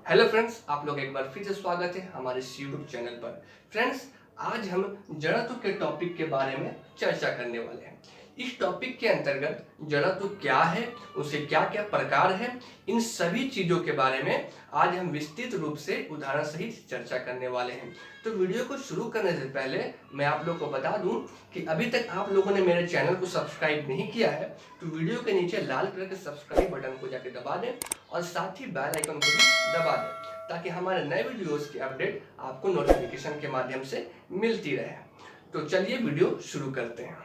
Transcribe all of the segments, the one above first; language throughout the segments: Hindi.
हेलो फ्रेंड्स, आप लोग एक बार फिर से स्वागत है हमारे इस यूट्यूब चैनल पर। फ्रेंड्स, आज हम जड़त्व के टॉपिक के बारे में चर्चा करने वाले हैं। इस टॉपिक के अंतर्गत जड़त्व क्या है, उसके क्या क्या प्रकार है, इन सभी चीज़ों के बारे में आज हम विस्तृत रूप से उदाहरण सहित चर्चा करने वाले हैं। तो वीडियो को शुरू करने से पहले मैं आप लोग को बता दूं कि अभी तक आप लोगों ने मेरे चैनल को सब्सक्राइब नहीं किया है तो वीडियो के नीचे लाल कलर के सब्सक्राइब बटन को जाकर दबा दें और साथ ही बेल आइकन को भी दबा दें ताकि हमारे नए वीडियोस की अपडेट आपको नोटिफिकेशन के माध्यम से मिलती रहे। तो चलिए वीडियो शुरू करते हैं।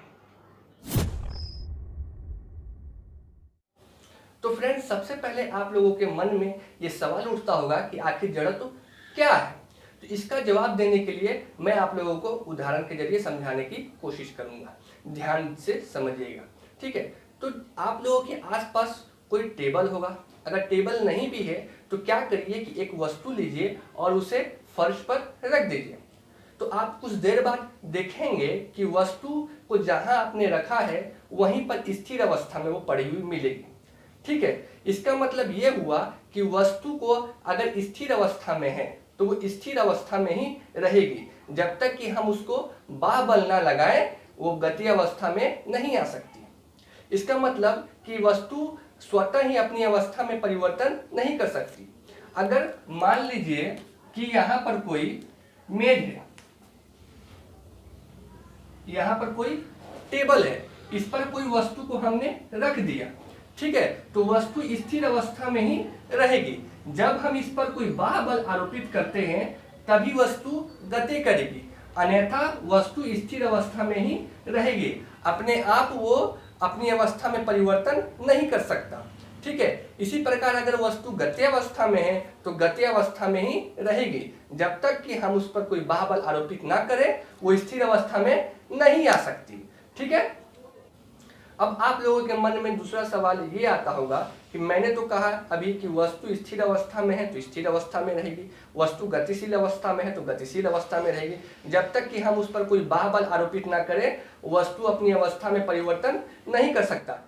तो फ्रेंड्स, सबसे पहले आप लोगों के मन में ये सवाल उठता होगा कि आखिर जड़त्व क्या है। तो इसका जवाब देने के लिए मैं आप लोगों को उदाहरण के जरिए समझाने की कोशिश करूंगा। ध्यान से समझिएगा, ठीक है। तो आप लोगों के आसपास कोई टेबल होगा। अगर टेबल नहीं भी है तो क्या करिए कि एक वस्तु लीजिए और उसे फर्श पर रख दीजिए। तो आप कुछ देर बाद देखेंगे कि वस्तु को जहां आपने रखा है वहीं पर स्थिर अवस्था में वो पड़ी हुई मिलेगी, ठीक है। इसका मतलब ये हुआ कि वस्तु को अगर स्थिर अवस्था में है तो वो स्थिर अवस्था में ही रहेगी। जब तक कि हम उसको बाह्य ना लगाएं वो गति अवस्था में नहीं आ सकती। इसका मतलब कि वस्तु स्वतः ही अपनी अवस्था में परिवर्तन नहीं कर सकती। अगर मान लीजिए कि यहाँ पर कोई मेज है, यहाँ पर कोई टेबल है, इस पर कोई वस्तु को हमने रख दिया, ठीक है, तो वस्तु स्थिर अवस्था में ही रहेगी। जब हम इस पर कोई बाह्य बल आरोपित करते हैं तभी वस्तु गति करेगी, अन्यथा वस्तु स्थिर अवस्था में ही रहेगी। अपने आप वो अपनी अवस्था में परिवर्तन नहीं कर सकता, ठीक है। इसी प्रकार अगर वस्तु गति अवस्था में है तो गति अवस्था में ही रहेगी। जब तक कि हम उस पर कोई बाह्य बल आरोपित ना करें वो स्थिर अवस्था में नहीं आ सकती, ठीक है। अब आप लोगों के मन में दूसरा सवाल ये आता होगा कि मैंने तो कहा अभी कि वस्तु स्थिर अवस्था में है तो स्थिर अवस्था में रहेगी, वस्तु गतिशील अवस्था में है तो गतिशील अवस्था में रहेगी। जब तक कि हम उस पर कोई बाह्य बल आरोपित ना करें वस्तु अपनी अवस्था में परिवर्तन नहीं कर सकता।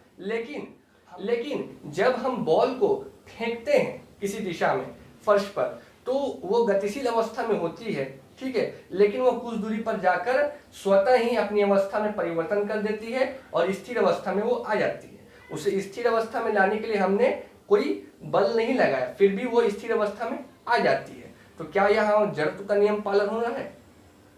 लेकिन जब हम बॉल को फेंकते हैं किसी दिशा में फर्श पर तो वो गतिशील अवस्था में होती है, ठीक है, लेकिन वो कुछ दूरी पर जाकर स्वतः ही अपनी अवस्था में परिवर्तन कर देती है और स्थिर अवस्था में वो आ जाती है। उसे स्थिर अवस्था में लाने के लिए हमने कोई बल नहीं लगाया, फिर भी वो स्थिर अवस्था में आ जाती है। तो क्या यहाँ जड़त्व का नियम पालन हो रहा है?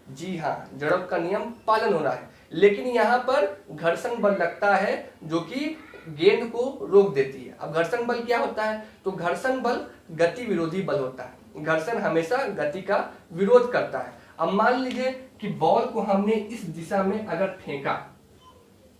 जी हाँ, जड़त्व का नियम पालन हो रहा है, लेकिन यहाँ पर घर्षण बल लगता है जो कि गेंद को रोक देती है। अब घर्षण बल क्या होता है? तो घर्षण बल गति विरोधी बल होता है। घर्षण हमेशा गति का विरोध करता है। अब मान लीजिए कि बॉल को हमने इस दिशा में अगर फेंका,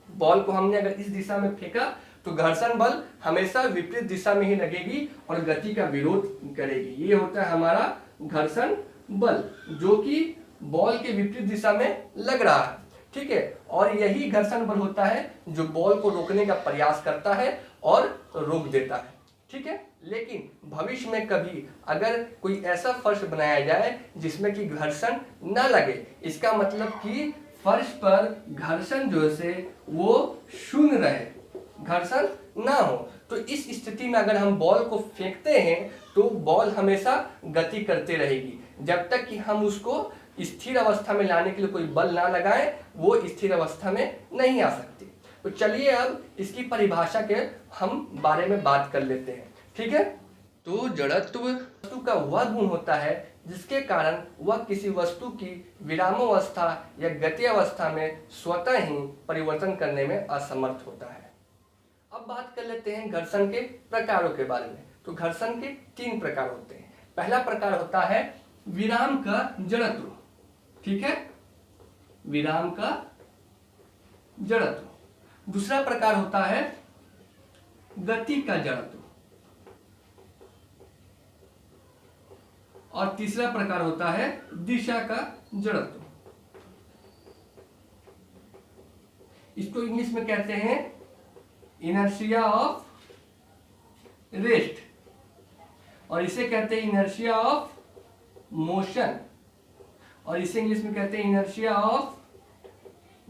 बॉल को हमने अगर इस दिशा में फेंका तो घर्षण बल हमेशा विपरीत दिशा में ही लगेगी और गति का विरोध करेगी। ये होता है हमारा घर्षण बल जो कि बॉल के विपरीत दिशा में लग रहा है, ठीक है। और यही घर्षण बल होता है जो बॉल को रोकने का प्रयास करता है और रोक देता है, ठीक है। लेकिन भविष्य में कभी अगर कोई ऐसा फर्श बनाया जाए जिसमें कि घर्षण न लगे, इसका मतलब कि फर्श पर घर्षण जो है वो शून्य रहे, घर्षण ना हो, तो इस स्थिति में अगर हम बॉल को फेंकते हैं तो बॉल हमेशा गति करते रहेगी। जब तक कि हम उसको स्थिर अवस्था में लाने के लिए कोई बल ना लगाएं वो स्थिर अवस्था में नहीं आ सकती। तो चलिए अब इसकी परिभाषा के हम बारे में बात कर लेते हैं, ठीक है। तो जड़त्व वस्तु का वह गुण होता है जिसके कारण वह किसी वस्तु की विरामावस्था या गति अवस्था में स्वतः ही परिवर्तन करने में असमर्थ होता है। अब बात कर लेते हैं घर्षण के प्रकारों के बारे में। तो घर्षण के 3 प्रकार होते हैं। पहला प्रकार होता है विराम का जड़त्व, ठीक है, विराम का जड़त्व। दूसरा प्रकार होता है गति का जड़त्व और तीसरा प्रकार होता है दिशा का जड़त्व। इसको इंग्लिश में कहते हैं इनर्शिया ऑफ रेस्ट और इसे कहते हैं इनर्शिया ऑफ मोशन और इसे इंग्लिश में कहते हैं इनर्शिया ऑफ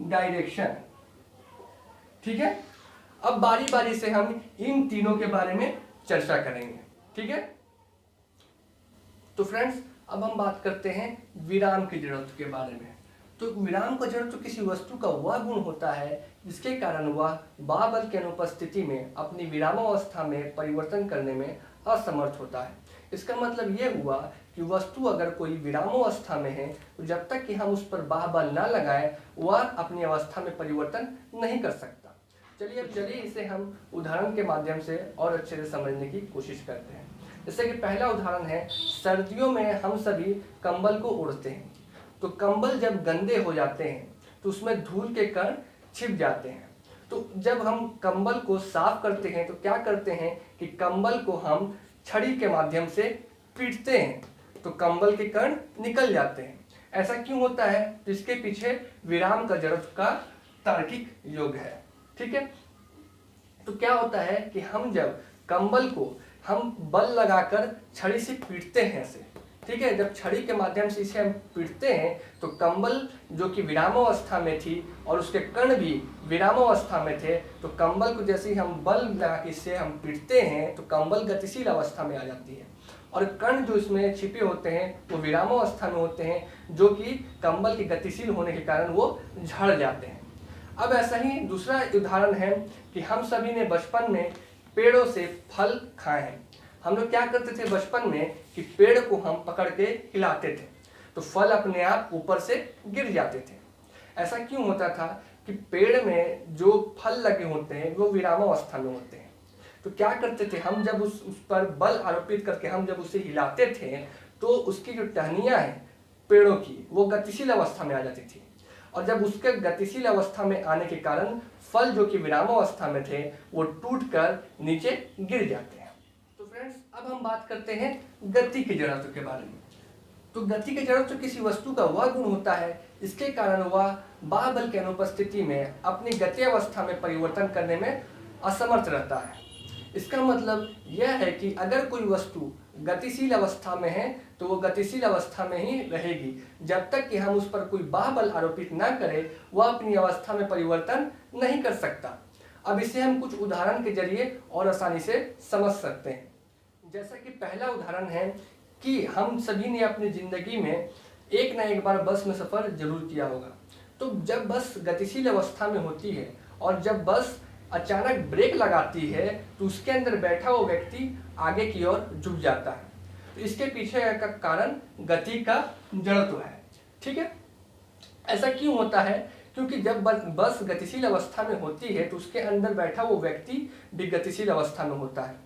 डायरेक्शन, ठीक है। अब बारी बारी से हम इन तीनों के बारे में चर्चा करेंगे, ठीक है। तो फ्रेंड्स, अब हम बात करते हैं विराम की जरूरत के बारे में। तो विराम का जरूरत तो किसी वस्तु का वह गुण होता है जिसके कारण वह बाबल की अनुपस्थिति में अपनी विरामावस्था में परिवर्तन करने में असमर्थ होता है। इसका मतलब ये हुआ कि वस्तु अगर कोई विरामावस्था में है तो जब तक कि हम उस पर बाहुबल न लगाएं वह अपनी अवस्था में परिवर्तन नहीं कर सकता। चलिए इसे हम उदाहरण के माध्यम से और अच्छे से समझने की कोशिश करते हैं। जैसे कि पहला उदाहरण है, सर्दियों में हम सभी कंबल को ओढ़ते हैं। तो कंबल जब गंदे हो जाते हैं तो उसमें धूल के कण छिप जाते हैं। तो जब हम कंबल को साफ करते हैं तो क्या करते हैं कि कंबल को हम छड़ी के माध्यम से पीटते हैं तो कंबल के कण निकल जाते हैं। ऐसा क्यों होता है? तो इसके पीछे विराम का जरूरत का तार्किक योग है। ठीक है, तो क्या होता है कि हम जब कंबल को हम बल लगाकर छड़ी से पीटते हैं ऐसे, ठीक है, जब छड़ी के माध्यम से इसे हम पीटते हैं तो कंबल जो कि विरामावस्था में थी और उसके कण भी विरामावस्था में थे, तो कंबल को जैसे ही हम बल लगा के इससे हम पीटते हैं तो कंबल गतिशील अवस्था में आ जाती है और कण जो इसमें छिपे होते हैं वो विरामावस्था में होते हैं, जो कि कंबल के गतिशील होने के कारण वो झड़ जाते हैं। अब ऐसा ही दूसरा उदाहरण है कि हम सभी ने बचपन में पेड़ों से फल खाए हैं। हम लोग क्या करते थे बचपन में कि पेड़ को हम पकड़ के हिलाते थे तो फल अपने आप ऊपर से गिर जाते थे। ऐसा क्यों होता था कि पेड़ में जो फल लगे होते हैं वो विरामावस्था में होते हैं। तो क्या करते थे हम, जब उस पर बल आरोपित करके हम जब उसे हिलाते थे तो उसकी जो टहनियाँ हैं पेड़ों की वो गतिशील अवस्था में आ जाती थी और जब उसके गतिशील अवस्था में आने के कारण फल जो कि विरामावस्था में थे वो टूटकर नीचे गिर जाते हैं। तो फ्रेंड्स, अब हम बात करते हैं गति की जरूरत के बारे में। तो गति की जरूरत तो किसी वस्तु का वह गुण होता है इसके कारण वह बाहुबल की अनुपस्थिति में अपनी गति अवस्था में परिवर्तन करने में असमर्थ रहता है। इसका मतलब यह है कि अगर कोई वस्तु गतिशील अवस्था में है तो वो गतिशील अवस्था में ही रहेगी जब तक कि हम उस पर कोई बाहुबल आरोपित ना करें वह अपनी अवस्था में परिवर्तन नहीं कर सकता। अब इसे हम कुछ उदाहरण के जरिए और आसानी से समझ सकते हैं। जैसा कि पहला उदाहरण है कि हम सभी ने अपनी जिंदगी में एक ना एक बार बस में सफर जरूर किया होगा। तो जब बस गतिशील अवस्था में होती है और जब बस अचानक ब्रेक लगाती है तो उसके अंदर बैठा हुआ व्यक्ति आगे की ओर झुक जाता है। तो इसके पीछे का कारण गति का जड़त्व है। ठीक है, ऐसा क्यों होता है? क्योंकि जब बस गतिशील अवस्था में होती है तो उसके अंदर बैठा वो व्यक्ति भी गतिशील अवस्था में होता है।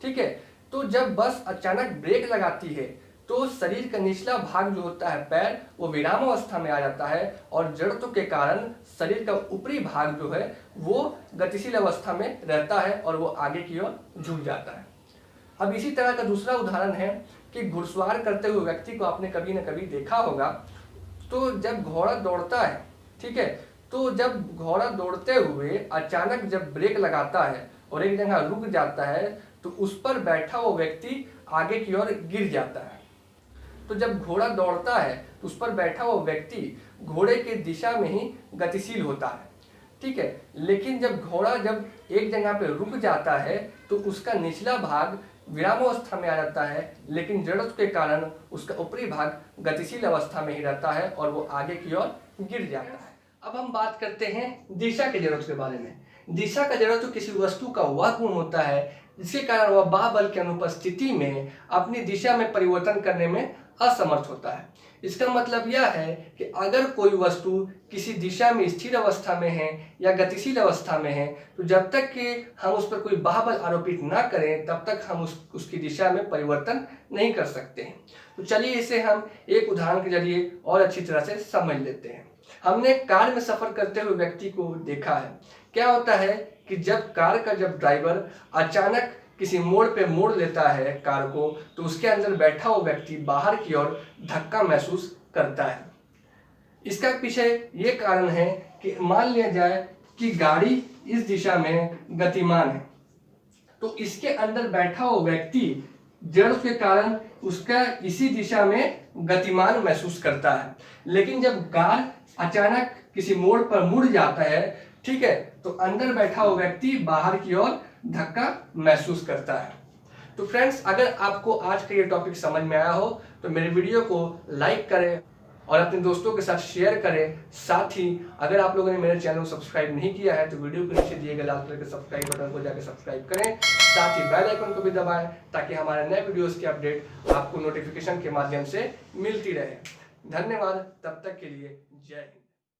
ठीक है, तो जब बस अचानक ब्रेक लगाती है तो शरीर का निचला भाग जो होता है पैर वो विराम अवस्था में आ जाता है और जड़त्व के कारण शरीर का ऊपरी भाग जो है वो गतिशील अवस्था में रहता है और वो आगे की ओर झुक जाता है। अब इसी तरह का दूसरा उदाहरण है कि घुड़सवार करते हुए व्यक्ति को आपने कभी न कभी देखा होगा। तो जब घोड़ा दौड़ता है, ठीक है, तो जब घोड़ा दौड़ते हुए अचानक जब ब्रेक लगाता है और एक जगह रुक जाता है तो उस पर बैठा वो व्यक्ति आगे की ओर गिर जाता है। तो जब घोड़ा दौड़ता है तो उस पर बैठा वो व्यक्ति घोड़े के दिशा में ही गतिशील होता है। ठीक है, लेकिन जब घोड़ा जब एक जगह पे रुक जाता है तो उसका निचला भाग विरामावस्था में आ जाता है, लेकिन जड़त्व के कारण उसका ऊपरी भाग गतिशील अवस्था में ही रहता है और वो आगे की ओर गिर जाता है। अब हम बात करते हैं दिशा के जड़त्व के बारे में। दिशा का जड़त्व किसी वस्तु का वह गुण होता है जिसके कारण वह बाहुबल की अनुपस्थिति में अपनी दिशा में परिवर्तन करने में असमर्थ होता है। इसका मतलब यह है कि अगर कोई वस्तु किसी दिशा में स्थिर अवस्था में है या गतिशील अवस्था में है तो जब तक कि हम उस पर कोई बाहुबल आरोपित ना करें तब तक हम उसकी दिशा में परिवर्तन नहीं कर सकते हैं। तो चलिए इसे हम एक उदाहरण के जरिए और अच्छी तरह से समझ लेते हैं। हमने कार में सफर करते हुए व्यक्ति को देखा है। क्या होता है कि जब कार का ड्राइवर अचानक किसी मोड़ पे मोड़ लेता है कार को तो उसके अंदर बैठा हुआ व्यक्ति बाहर की ओर धक्का महसूस करता है। इसका पीछे ये कारण है कि मान लिया जाए कि गाड़ी इस दिशा में गतिमान है तो इसके अंदर बैठा हुआ व्यक्ति जड़ के कारण उसका इसी दिशा में गतिमान महसूस करता है। लेकिन जब कार अचानक किसी मोड़ पर मुड़ जाता है, ठीक है, तो अंदर बैठा हुआ व्यक्ति बाहर की ओर धक्का महसूस करता है। तो फ्रेंड्स, अगर आपको आज का ये टॉपिक समझ में आया हो तो मेरे वीडियो को लाइक करें और अपने दोस्तों के साथ शेयर करें। साथ ही अगर आप लोगों ने मेरे चैनल को सब्सक्राइब नहीं किया है तो वीडियो के नीचे दिए गए लाल कलर के सब्सक्राइब बटन को जाकर सब्सक्राइब करें। साथ ही बेल आइकन को भी दबाएं ताकि हमारे नए वीडियोस की अपडेट आपको नोटिफिकेशन के माध्यम से मिलती रहे। धन्यवाद, तब तक के लिए जय हिंद।